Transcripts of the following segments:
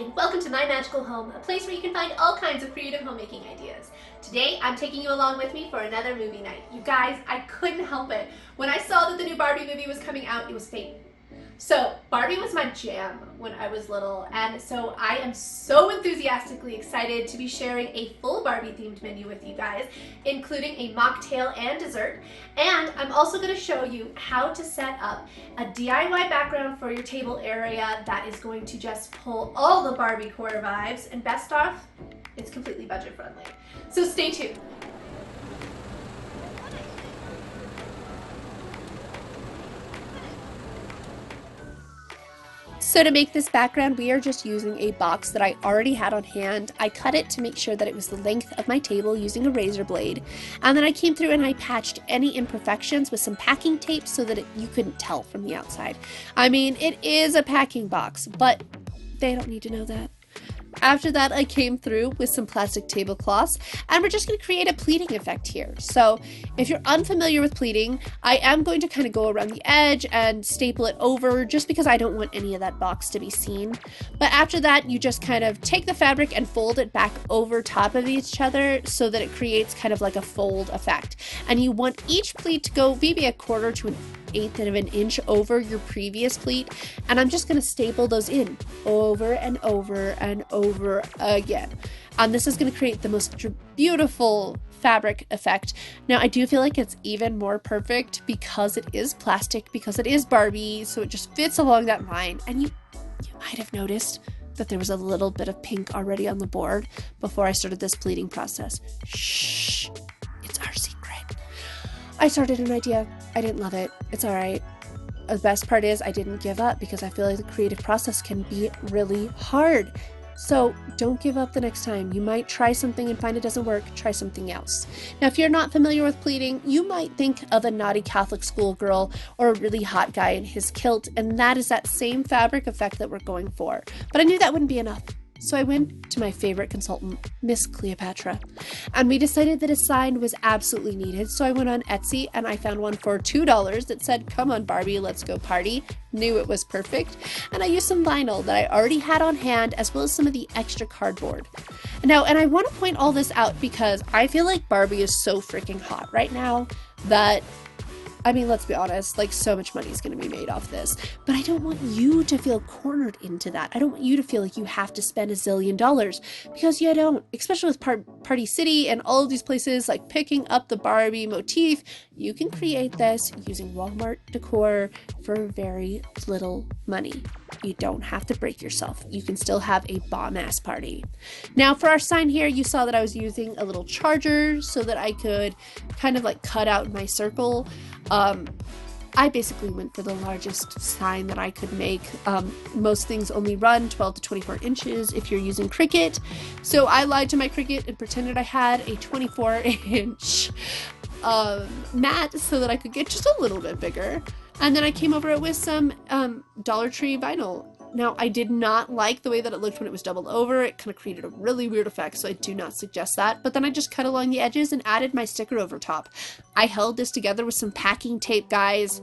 Barbie, and welcome to my magical home, a place where you can find all kinds of creative homemaking ideas. Today, I'm taking you along with me for another movie night. You guys, I couldn't help it. When I saw that the new Barbie movie was coming out, it was fate. So, Barbie was my jam when I was little, and so I am so enthusiastically excited to be sharing a full Barbie themed menu with you guys, including a mocktail and dessert. And I'm also going to show you how to set up a DIY background for your table area that is going to just pull all the Barbie core vibes, and best off, it's completely budget friendly. So stay tuned. So to make this background, we are just using a box that I already had on hand. I cut it to make sure that it was the length of my table using a razor blade. And then I came through and I patched any imperfections with some packing tape so that you couldn't tell from the outside. I mean, it is a packing box, but they don't need to know that. After that, I came through with some plastic tablecloths, and we're just going to create a pleating effect here. So if you're unfamiliar with pleating, I am going to kind of go around the edge and staple it over just because I don't want any of that box to be seen. But after that, you just kind of take the fabric and fold it back over top of each other so that it creates kind of like a fold effect. And you want each pleat to go maybe 1/4 to 1/8 of an inch over your previous pleat, and I'm just going to staple those in over and over and over again. And this is going to create the most beautiful fabric effect. Now I do feel like it's even more perfect because it is plastic, because it is Barbie, so it just fits along that line. And you might have noticed that there was a little bit of pink already on the board before I started this pleating process. Shh, it's our secret. I started an idea. I didn't love it. It's all right. The best part is I didn't give up because I feel like the creative process can be really hard. So don't give up the next time. You might try something and find it doesn't work. Try something else. Now, if you're not familiar with pleating, you might think of a naughty Catholic schoolgirl or a really hot guy in his kilt, and that is that same fabric effect that we're going for. But I knew that wouldn't be enough. So I went to my favorite consultant, Miss Cleopatra, and we decided that a sign was absolutely needed. So I went on Etsy and I found one for $2 that said, "Come on Barbie, let's go party." Knew it was perfect. And I used some vinyl that I already had on hand, as well as some of the extra cardboard. Now, and I want to point all this out because I feel like Barbie is so freaking hot right now that, I mean, let's be honest, like, so much money is going to be made off this. But I don't want you to feel cornered into that. I don't want you to feel like you have to spend $1 zillion, because you don't. Especially with Party City and all of these places, like picking up the Barbie motif, you can create this using Walmart Decor for very little money. You don't have to break yourself. You can still have a bomb-ass party. Now, for our sign here, you saw that I was using a little charger so that I could kind of like cut out my circle. I basically went for the largest sign that I could make. Most things only run 12 to 24 inches if you're using Cricut. So I lied to my Cricut and pretended I had a 24-inch mat so that I could get just a little bit bigger. And then I came over it with some Dollar Tree vinyl. Now, I did not like the way that it looked when it was doubled over. It kind of created a really weird effect, so I do not suggest that. But then I just cut along the edges and added my sticker over top. I held this together with some packing tape, guys.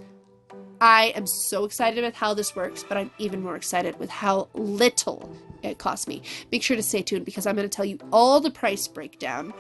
I am so excited with how this works, but I'm even more excited with how little it cost me. Make sure to stay tuned because I'm going to tell you all the price breakdown.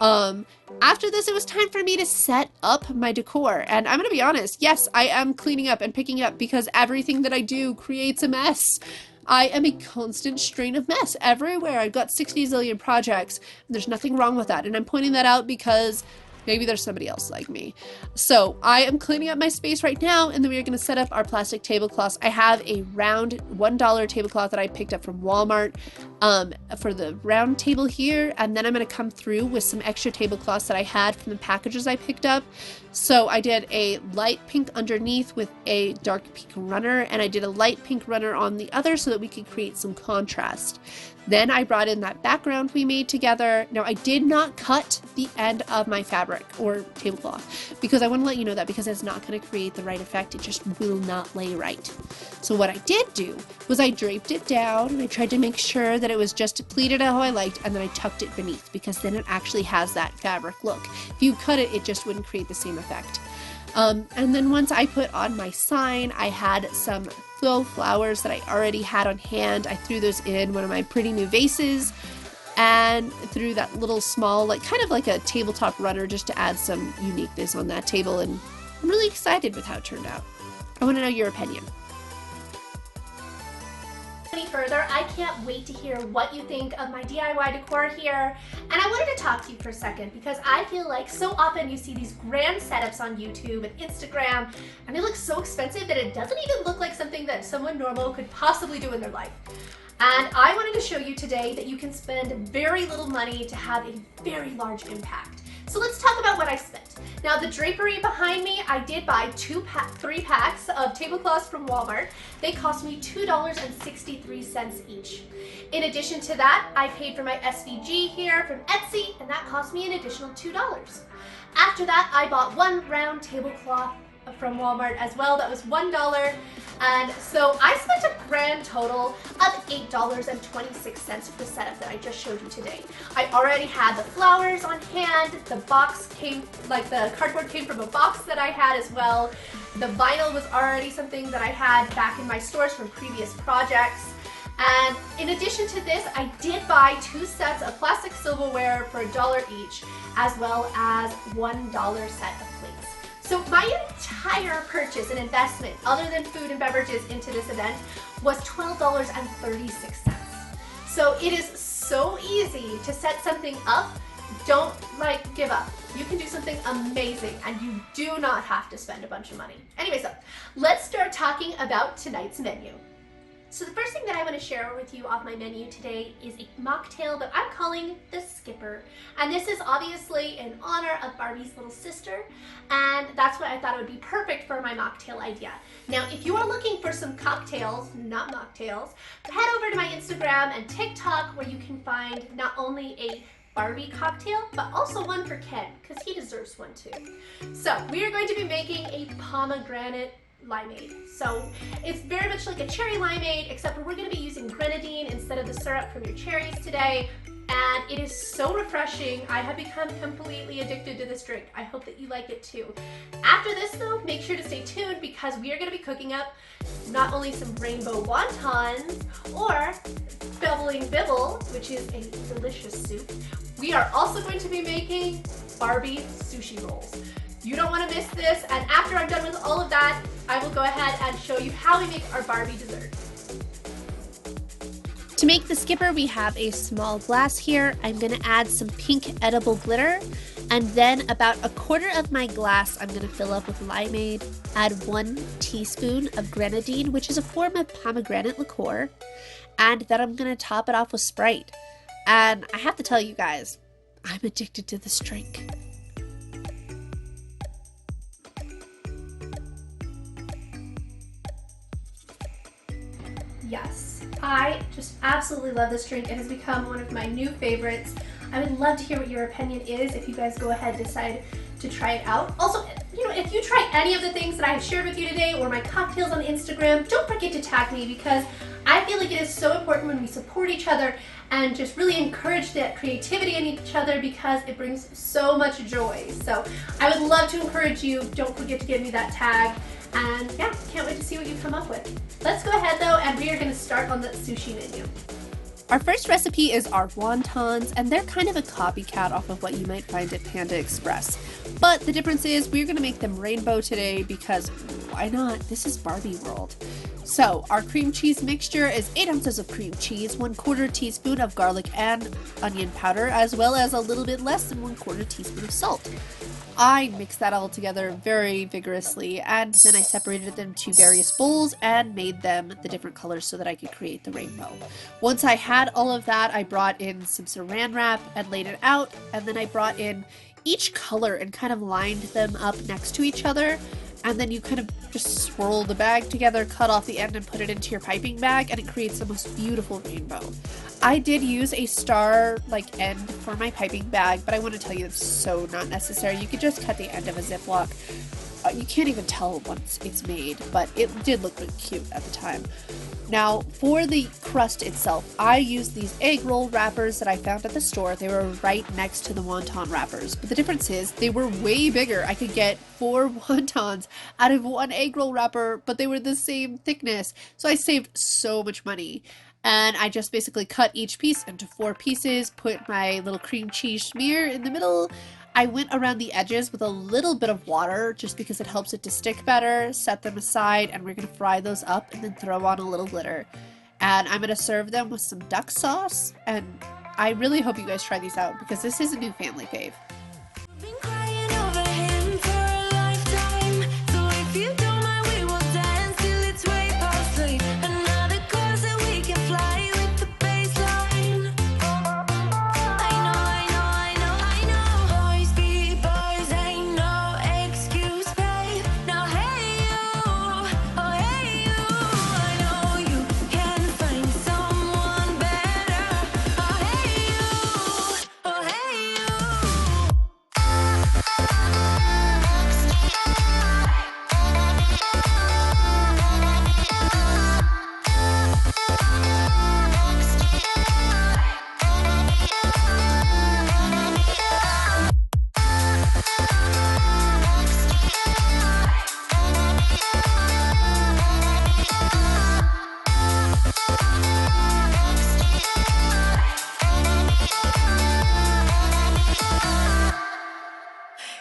After this, it was time for me to set up my decor. And I'm going to be honest, yes, I am cleaning up and picking up because everything that I do creates a mess. I am a constant strain of mess everywhere. I've got 60 zillion projects, and there's nothing wrong with that. And I'm pointing that out because maybe there's somebody else like me. So I am cleaning up my space right now, and then we are going to set up our plastic tablecloths. I have a round $1 tablecloth that I picked up from Walmart for the round table here, and then I'm going to come through with some extra tablecloths that I had from the packages I picked up. So I did a light pink underneath with a dark pink runner, and I did a light pink runner on the other so that we could create some contrast. Then I brought in that background we made together. Now, I did not cut the end of my fabric or tablecloth because I want to let you know that because it's not going to create the right effect. It just will not lay right. So what I did do was I draped it down and I tried to make sure that it was just pleated how I liked, and then I tucked it beneath because then it actually has that fabric look. If you cut it, it just wouldn't create the same effect. And then once I put on my sign, I had some faux flowers that I already had on hand. I threw those in one of my pretty new vases and threw that little small, like kind of like a tabletop runner just to add some uniqueness on that table, and I'm really excited with how it turned out. I want to know your opinion. Any further, I can't wait to hear what you think of my DIY decor here. And I wanted to talk to you for a second because I feel like so often you see these grand setups on YouTube and Instagram and they look so expensive that it doesn't even look like something that someone normal could possibly do in their life. And I wanted to show you today that you can spend very little money to have a very large impact. So let's talk about what I spent. Now the drapery behind me, I did buy 3 packs of tablecloths from Walmart. They cost me $2.63 each. In addition to that, I paid for my SVG here from Etsy, and that cost me an additional $2. After that, I bought 1 round tablecloth from Walmart as well. That was $1. And so I spent a grand total of $8.26 for the setup that I just showed you today. I already had the flowers on hand. The box came, like the cardboard came from a box that I had as well. The vinyl was already something that I had back in my stores from previous projects. And in addition to this, I did buy 2 sets of plastic silverware for $1 each, as well as $1 set of plates. So my entire purchase and investment, other than food and beverages into this event, was $12.36. So it is so easy to set something up. Don't give up. You can do something amazing and you do not have to spend a bunch of money. Anyway, so let's start talking about tonight's menu. So the first thing that I want to share with you off my menu today is a mocktail that I'm calling the Skipper. And this is obviously in honor of Barbie's little sister, and that's why I thought it would be perfect for my mocktail idea. Now, if you are looking for some cocktails, not mocktails, head over to my Instagram and TikTok where you can find not only a Barbie cocktail, but also one for Ken, because he deserves one too. So we are going to be making a pomegranate limeade. So it's very much like a cherry limeade, except for we're going to be using grenadine instead of the syrup from your cherries today. And it is so refreshing. I have become completely addicted to this drink. I hope that you like it too. After this though, make sure to stay tuned because we are going to be cooking up not only some rainbow wontons or bubbling bibble, which is a delicious soup. We are also going to be making Barbie sushi rolls. You don't want to miss this, and after I'm done with all of that, I will go ahead and show you how we make our Barbie dessert. To make the Skipper, we have a small glass here. I'm going to add some pink edible glitter, and then about 1/4 of my glass I'm going to fill up with limeade, add 1 teaspoon of grenadine, which is a form of pomegranate liqueur, and then I'm going to top it off with Sprite. And I have to tell you guys, I'm addicted to this drink. Yes, I just absolutely love this drink. It has become one of my new favorites. I would love to hear what your opinion is if you guys go ahead and decide to try it out. Also, if you try any of the things that I have shared with you today or my cocktails on Instagram, don't forget to tag me because I feel like it is so important when we support each other and just really encourage that creativity in each other because it brings so much joy. So I would love to encourage you. Don't forget to give me that tag. And yeah, can't wait to see what you come up with. Let's go ahead though, and we are going to start on the sushi menu. Our first recipe is our wontons, and they're kind of a copycat off of what you might find at Panda Express. But the difference is we're going to make them rainbow today because why not? This is Barbie World. So our cream cheese mixture is 8 ounces of cream cheese, 1/4 teaspoon of garlic and onion powder, as well as a little bit less than 1/4 teaspoon of salt. I mixed that all together very vigorously, and then I separated them to various bowls and made them the different colors so that I could create the rainbow. Once I had all of that, I brought in some saran wrap and laid it out, and then I brought in each color and kind of lined them up next to each other, and then you kind of just swirl the bag together, cut off the end, and put it into your piping bag, and it creates the most beautiful rainbow. I did use a star end for my piping bag, but I want to tell you it's so not necessary. You could just cut the end of a Ziploc. you can't even tell once it's made, but it did look really cute at the time. Now, for the crust itself, I used these egg roll wrappers that I found at the store. They were right next to the wonton wrappers, but the difference is they were way bigger. I could get 4 wontons out of one egg roll wrapper, but they were the same thickness, so I saved so much money. And I just basically cut each piece into 4 pieces, put my little cream cheese smear in the middle. I went around the edges with a little bit of water just because it helps it to stick better, set them aside, and we're going to fry those up and then throw on a little glitter. And I'm going to serve them with some duck sauce, and I really hope you guys try these out because this is a new family fave.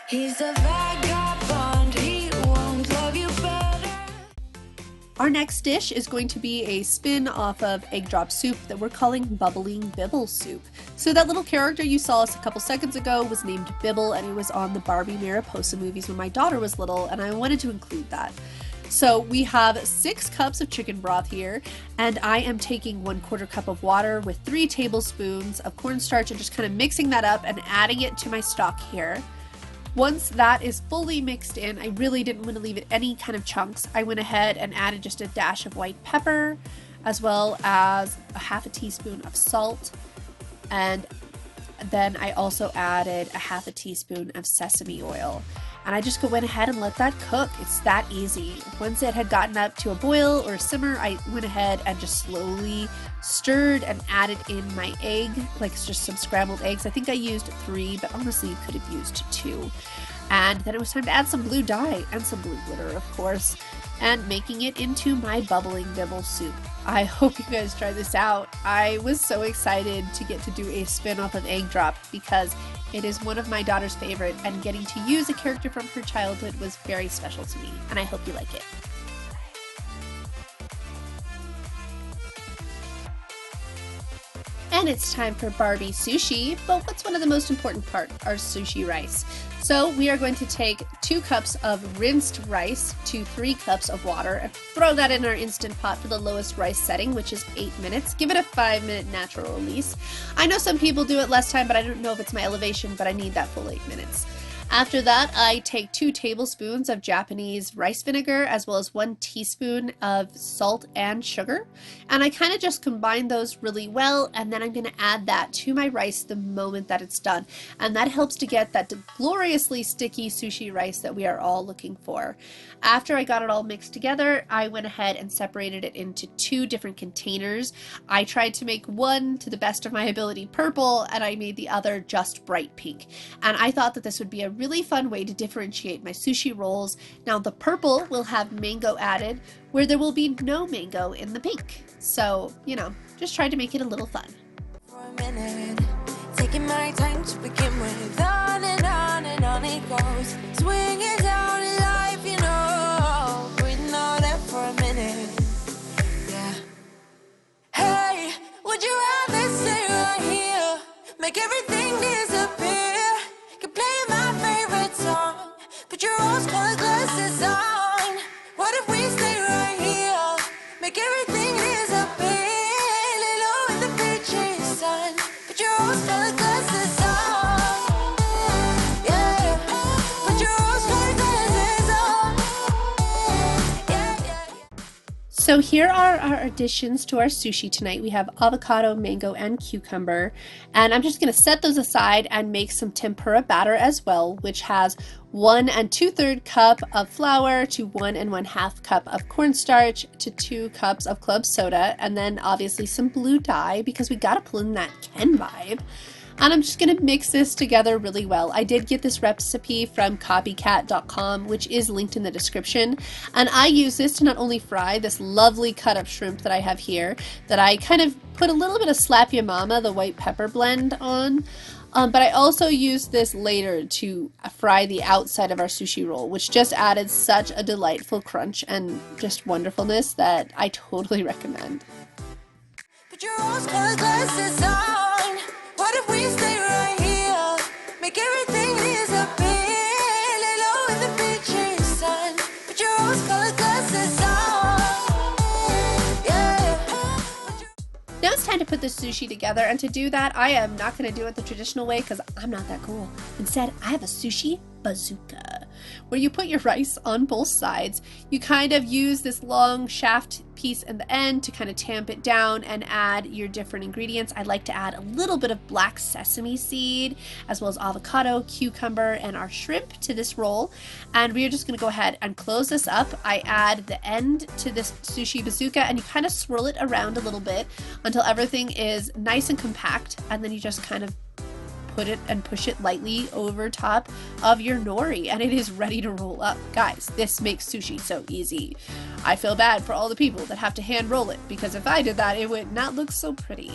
He's a vagabond, he won't love you better. Our next dish is going to be a spin off of egg drop soup that we're calling bubbling Bibble Soup. So that little character you saw us a couple seconds ago was named Bibble, and he was on the Barbie Mariposa movies when my daughter was little, and I wanted to include that. So we have 6 cups of chicken broth here, and I am taking 1/4 cup of water with 3 tablespoons of cornstarch and just kind of mixing that up and adding it to my stock here. Once that is fully mixed in, I really didn't want to leave it any kind of chunks. I went ahead and added just a dash of white pepper, as well as a 1/2 teaspoon of salt, and then I also added a 1/2 teaspoon of sesame oil. And I just went ahead and let that cook. It's that easy. Once it had gotten up to a boil or a simmer, I went ahead and just slowly stirred and added in my egg, like just some scrambled eggs. I think I used 3, but honestly you could have used 2. And then it was time to add some blue dye and some blue glitter, of course, and making it into my bubbling Bibble soup. I hope you guys try this out. I was so excited to get to do a spin-off of Egg Drop because it is one of my daughter's favorite, and getting to use a character from her childhood was very special to me, and I hope you like it. And it's time for Barbie Sushi, but what's one of the most important part? Our sushi rice. So we are going to take 2 cups of rinsed rice to 3 cups of water and throw that in our Instant Pot for the lowest rice setting, which is 8 minutes. Give it a 5-minute natural release. I know some people do it less time, but I don't know if it's my elevation, but I need that full 8 minutes. After that, I take 2 tablespoons of Japanese rice vinegar as well as 1 teaspoon of salt and sugar. And I kind of just combine those really well, and then I'm going to add that to my rice the moment that it's done. And that helps to get that gloriously sticky sushi rice that we are all looking for. After I got it all mixed together, I went ahead and separated it into 2 different containers. I tried to make one, to the best of my ability, purple, and I made the other just bright pink. And I thought that this would be a really fun way to differentiate my sushi rolls. Now the purple will have mango added, where there will be no mango in the pink. So, you know, just try to make it a little fun. For a minute, taking my time to begin with, on and on it goes. Swinging down in life, you know, breathing all that for a minute. Yeah. Hey, would you rather stay right here? Make everything disappear. Could play my favorite song. Put your rose-colored glasses on. What if we stay right here? Make everything disappear. Lay low in the beach's sun. Put your rose-colored glasses on. Yeah. Put your rose-colored glasses on. Yeah, yeah, yeah. So here are our additions to our sushi tonight. We have avocado, mango, and cucumber. And I'm just going to set those aside and make some tempura batter as well, which has 1 2/3 cup of flour to 1 1/2 cup of cornstarch to 2 cups of club soda, and then obviously some blue dye because we got to pull in that Ken vibe. And I'm just going to mix this together really well. I did get this recipe from copycat.com, which is linked in the description. And I use this to not only fry this lovely cut up shrimp that I have here, that I kind of put a little bit of Slap Ya Mama, the white pepper blend on. But I also used this later to fry the outside of our sushi roll, which just added such a delightful crunch and just wonderfulness that I totally recommend. Put your rose-colored glasses on. What if we stay right here? Make everything disappear. Lay low in the beaching sun. Put your rose-colored glasses on. Yeah. Now it's time to put the sushi together, and to do that, I am not going to do it the traditional way because I'm not that cool. Instead, I have a sushi bazooka, where you put your rice on both sides. You kind of use this long shaft piece in the end to kind of tamp it down and add your different ingredients. I like to add a little bit of black sesame seed, as well as avocado, cucumber, and our shrimp to this roll. And we are just going to go ahead and close this up. I add the end to this sushi bazooka, and you kind of swirl it around a little bit until everything is nice and compact, and then you just kind of put it and push it lightly over top of your nori, and it is ready to roll up. Guys, this makes sushi so easy. I feel bad for all the people that have to hand roll it, because if I did that, it would not look so pretty.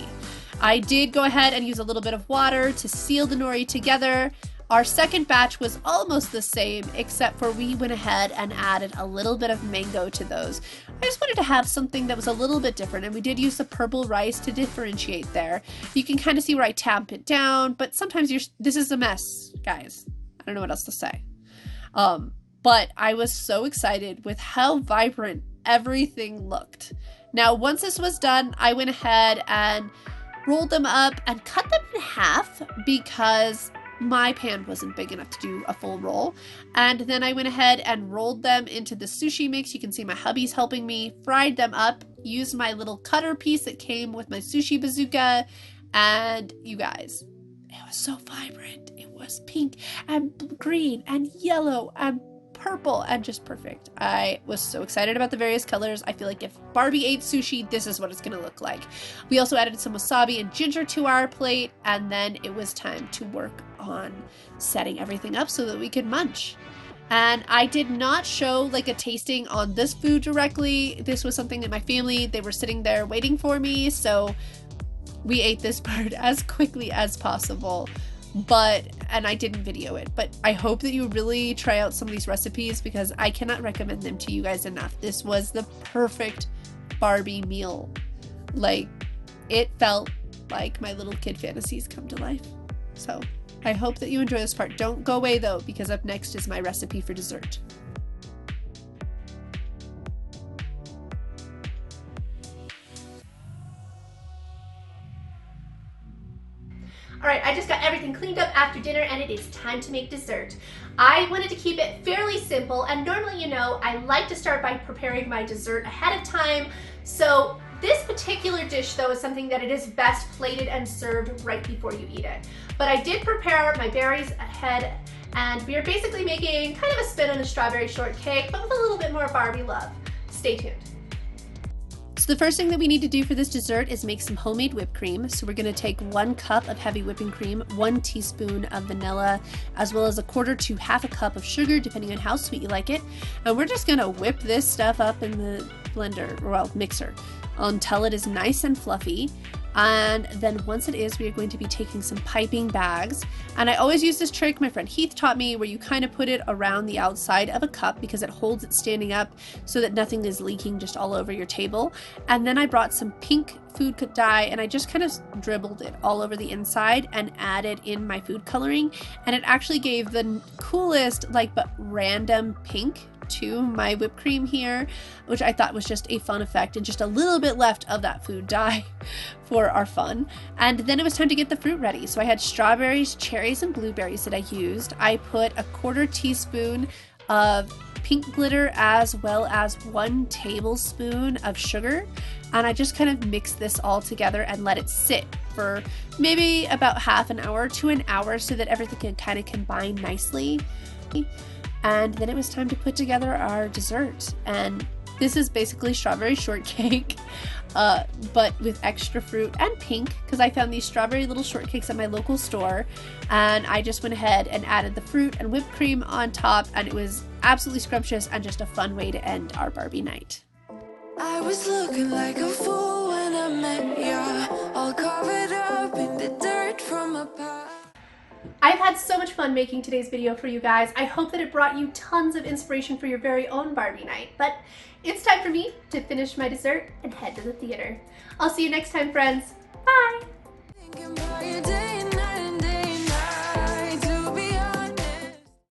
I did go ahead and use a little bit of water to seal the nori together. Our second batch was almost the same, except for we went ahead and added a little bit of mango to those. I just wanted to have something that was a little bit different, and we did use the purple rice to differentiate there. You can kind of see where I tamp it down, but sometimes this is a mess, guys. I don't know what else to say. But I was so excited with how vibrant everything looked. Now, once this was done, I went ahead and rolled them up and cut them in half because my pan wasn't big enough to do a full roll. And then I went ahead and rolled them into the sushi mix. You can see my hubby's helping me, fried them up, used my little cutter piece that came with my sushi bazooka, and you guys, it was so vibrant. It was pink and green and yellow and purple and just perfect. I was so excited about the various colors. I feel like if Barbie ate sushi, this is what it's gonna look like. We also added some wasabi and ginger to our plate, and then it was time to work on setting everything up so that we could munch. And I did not show like a tasting on this food directly. This was something that my family, they were sitting there waiting for me, so we ate this part as quickly as possible. And I didn't video it, but I hope that you really try out some of these recipes because I cannot recommend them to you guys enough. This was the perfect Barbie meal. Like, it felt like my little kid fantasies come to life. So I hope that you enjoy this part. Don't go away though, because up next is my recipe for dessert. All right, I just got everything cleaned up after dinner and it is time to make dessert. I wanted to keep it fairly simple, and normally, you know, I like to start by preparing my dessert ahead of time. So this particular dish though is something that it is best plated and served right before you eat it. But I did prepare my berries ahead, and we are basically making kind of a spin on a strawberry shortcake, but with a little bit more Barbie love. Stay tuned. So the first thing that we need to do for this dessert is make some homemade whipped cream. So we're going to take 1 cup of heavy whipping cream, 1 teaspoon of vanilla, as well as 1/4 to 1/2 cup of sugar, depending on how sweet you like it. And we're just going to whip this stuff up in the blender, or well, mixer, until it is nice and fluffy. And then once it is, we are going to be taking some piping bags. And I always use this trick my friend Heath taught me, where you kind of put it around the outside of a cup because it holds it standing up so that nothing is leaking just all over your table. And then I brought some pink food dye and I just kind of dribbled it all over the inside and added in my food coloring. And it actually gave the coolest, like, but random pink to my whipped cream here, which I thought was just a fun effect, and just a little bit left of that food dye for our fun. And then it was time to get the fruit ready. So I had strawberries, cherries, and blueberries that I used. I put 1/4 teaspoon of pink glitter as well as 1 tablespoon of sugar, and I just kind of mixed this all together and let it sit for maybe about half an hour to an hour so that everything can kind of combine nicely. And then it was time to put together our dessert, and this is basically strawberry shortcake, but with extra fruit and pink, because I found these strawberry little shortcakes at my local store, and I just went ahead and added the fruit and whipped cream on top, and it was absolutely scrumptious and just a fun way to end our Barbie night. I was looking like a fool when I met ya, all covered up in the dirt from a past. I've had so much fun making today's video for you guys. I hope that it brought you tons of inspiration for your very own Barbie night. But it's time for me to finish my dessert and head to the theater. I'll see you next time, friends.